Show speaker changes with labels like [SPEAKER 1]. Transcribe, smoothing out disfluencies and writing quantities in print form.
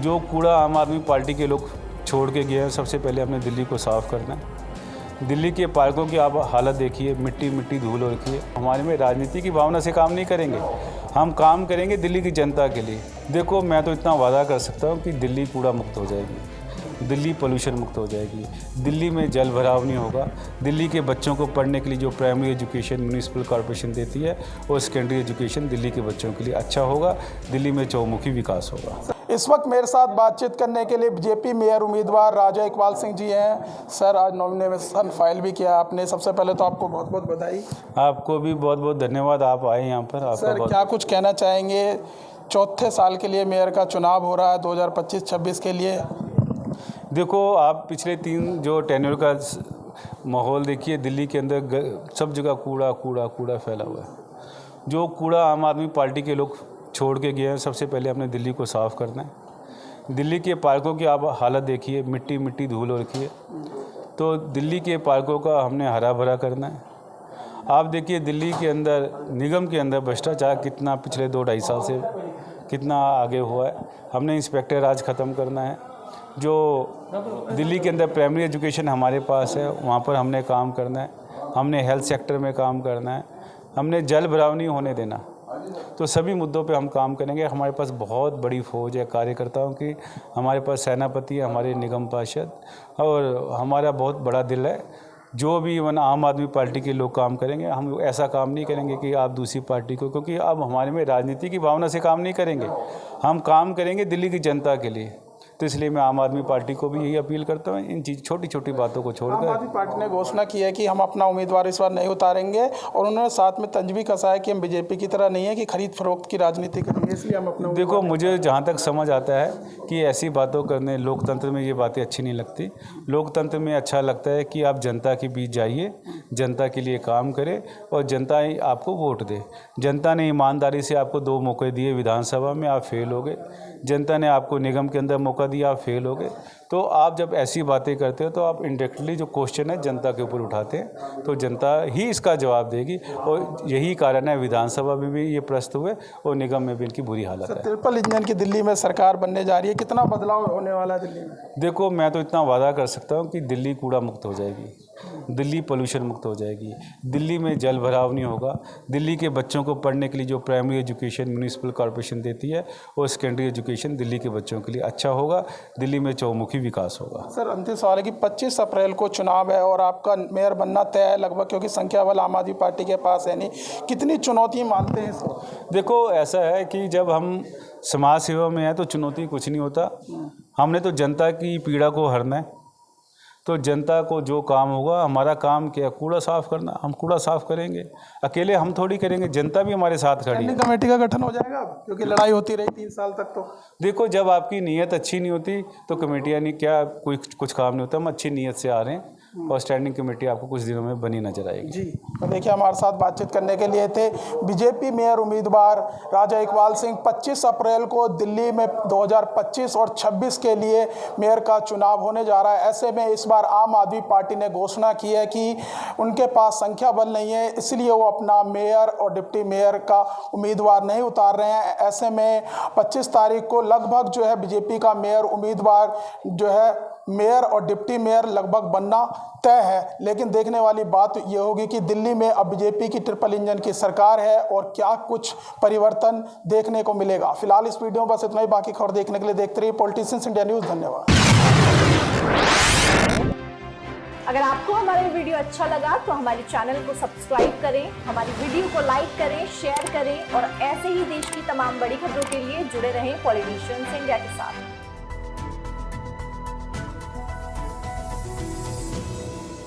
[SPEAKER 1] जो कूड़ा आम आदमी पार्टी के लोग छोड़ के गए हैं, सबसे पहले हमने दिल्ली को साफ़ करना है। दिल्ली के पार्कों की आप हालत देखिए, मिट्टी मिट्टी धूल हो रखी है। हमारे में राजनीति की भावना से काम नहीं करेंगे, हम काम करेंगे दिल्ली की जनता के लिए। देखो, मैं तो इतना वादा कर सकता हूँ कि दिल्ली कूड़ा मुक्त हो जाएगी, दिल्ली पोल्यूशन मुक्त हो जाएगी, दिल्ली में जल भराव नहीं होगा, दिल्ली के बच्चों को पढ़ने के लिए जो प्राइमरी एजुकेशन म्यूनिसिपल कॉर्पोरेशन देती है और सेकेंडरी एजुकेशन दिल्ली के बच्चों के लिए अच्छा होगा, दिल्ली में चौमुखी विकास होगा।
[SPEAKER 2] इस वक्त मेरे साथ बातचीत करने के लिए बीजेपी मेयर उम्मीदवार राजा इकबाल सिंह जी हैं। सर, आज नॉमिनेशन फाइल भी किया आपने, सबसे पहले तो आपको बहुत बहुत बधाई।
[SPEAKER 1] आपको भी बहुत बहुत धन्यवाद, आप आए यहाँ पर।
[SPEAKER 2] सर, क्या कुछ कहना चाहेंगे? चौथे साल के लिए मेयर का चुनाव हो रहा है 2025-26 के लिए।
[SPEAKER 1] देखो, आप पिछले 3 जो टेन्योर का माहौल देखिए, दिल्ली के अंदर सब जगह कूड़ा कूड़ा कूड़ा फैला हुआ है। जो कूड़ा आम आदमी पार्टी के लोग छोड़ के गए हैं, सबसे पहले हमने दिल्ली को साफ़ करना है। दिल्ली के पार्कों की आप हालत देखिए, मिट्टी मिट्टी धूल हो रखी है। तो दिल्ली के पार्कों का हमने हरा भरा करना है। आप देखिए, दिल्ली के अंदर निगम के अंदर भ्रष्टाचार कितना पिछले 2-2.5 साल से कितना आगे हुआ है। हमने इंस्पेक्टर राज ख़त्म करना है। जो दिल्ली के अंदर प्राइमरी एजुकेशन हमारे पास है, वहाँ पर हमने काम करना है। हमने हेल्थ सेक्टर में काम करना है। हमने जल भराव नहीं होने देना। तो सभी मुद्दों पे हम काम करेंगे। हमारे पास बहुत बड़ी फौज है कार्यकर्ताओं की, हमारे पास सेनापति है, हमारे निगम पार्षद, और हमारा बहुत बड़ा दिल है। जो भी आम आदमी पार्टी के लोग काम करेंगे, हम ऐसा काम नहीं करेंगे कि आप दूसरी पार्टी को, क्योंकि अब हमारे में राजनीति की भावना से काम नहीं करेंगे, हम काम करेंगे दिल्ली की जनता के लिए। तो इसलिए मैं आम आदमी पार्टी को भी यही अपील करता हूँ, इन छोटी छोटी बातों को छोड़कर।
[SPEAKER 2] आम आदमी पार्टी ने घोषणा की है कि हम अपना उम्मीदवार इस बार नहीं उतारेंगे, और उन्होंने साथ में तंज भी कसा है कि हम बीजेपी की तरह नहीं है कि खरीद फरोख्त की राजनीति करेंगे, इसलिए हम अपना।
[SPEAKER 1] देखो, मुझे जहाँ तक समझ आता है कि ऐसी बातों करने, लोकतंत्र में ये बातें अच्छी नहीं लगती। लोकतंत्र में अच्छा लगता है कि आप जनता के बीच जाइए, जनता के लिए काम करें और जनता ही आपको वोट दे। जनता ने ईमानदारी से आपको 2 मौके दिए विधानसभा में, आप फेल हो गए। जनता ने आपको निगम के अंदर मौका दिया, आप फेल हो गए। तो आप जब ऐसी बातें करते हो तो आप इनडायरेक्टली जो क्वेश्चन है जनता के ऊपर उठाते हैं, तो जनता ही इसका जवाब देगी। और यही कारण है विधानसभा में भी ये प्रश्न हुए और निगम में भी इनकी बुरी हालत है।
[SPEAKER 2] ट्रिपल इंजन की दिल्ली में सरकार बनने जा रही है, कितना बदलाव होने वाला है दिल्ली में?
[SPEAKER 1] देखो, मैं तो इतना वादा कर सकता हूँ कि दिल्ली कूड़ा मुक्त हो जाएगी, दिल्ली पोल्यूशन मुक्त हो जाएगी, दिल्ली में जल भराव नहीं होगा, दिल्ली के बच्चों को पढ़ने के लिए जो प्राइमरी एजुकेशन म्यूनिसिपल कॉर्पोरेशन देती है और सेकेंडरी एजुकेशन दिल्ली के बच्चों के लिए अच्छा होगा, दिल्ली में चौमुखी विकास होगा।
[SPEAKER 2] सर, अंतिम सवाल है कि 25 अप्रैल को चुनाव है और आपका मेयर बनना तय है लगभग, क्योंकि संख्या बल आम आदमी पार्टी के पास है नहीं। कितनी चुनौती मानते हैं इसको?
[SPEAKER 1] देखो, ऐसा है कि जब हम समाज सेवा में हैं तो चुनौती कुछ नहीं होता। हमने तो जनता की पीड़ा को हरना है। तो जनता को जो काम होगा, हमारा काम क्या, कूड़ा साफ़ करना, हम कूड़ा साफ़ करेंगे। अकेले हम थोड़ी करेंगे, जनता भी हमारे साथ खड़ी है।
[SPEAKER 2] कमेटी का गठन हो जाएगा अब, क्योंकि लड़ाई होती रही 3 साल तक। तो
[SPEAKER 1] देखो, जब आपकी नीयत अच्छी नहीं होती तो कमेटियाँ नहीं, क्या कुछ काम नहीं होता। हम अच्छी नीयत से आ रहे हैं और स्टैंडिंग कमेटी आपको कुछ दिनों में बनी नजर आएगी।
[SPEAKER 2] जी, तो देखिए, हमारे साथ बातचीत करने के लिए थे बीजेपी मेयर उम्मीदवार राजा इकबाल सिंह। 25 अप्रैल को दिल्ली में 2025 और 26 के लिए मेयर का चुनाव होने जा रहा है। ऐसे में इस बार आम आदमी पार्टी ने घोषणा की है कि उनके पास संख्या बल नहीं है, इसलिए वो अपना मेयर और डिप्टी मेयर का उम्मीदवार नहीं उतार रहे हैं। ऐसे में 25 तारीख को लगभग जो है बीजेपी का मेयर उम्मीदवार जो है मेयर और डिप्टी मेयर लगभग बनना तय है। लेकिन देखने वाली बात यह होगी कि दिल्ली में अब बीजेपी की ट्रिपल इंजन की सरकार है और क्या कुछ परिवर्तन देखने को मिलेगा। फिलहाल इस वीडियो में बस इतना ही। बाकी खबर देखने के लिए देखते रहिए पॉलिटिशियंस इंडिया न्यूज़। धन्यवाद।
[SPEAKER 3] अगर आपको हमारा वीडियो अच्छा लगा तो हमारे चैनल को सब्सक्राइब करें, हमारी वीडियो को लाइक करें, शेयर करें और ऐसे ही देश की तमाम बड़ी खबरों के लिए जुड़े रहें पॉलिटिशियंस इंडिया के साथ।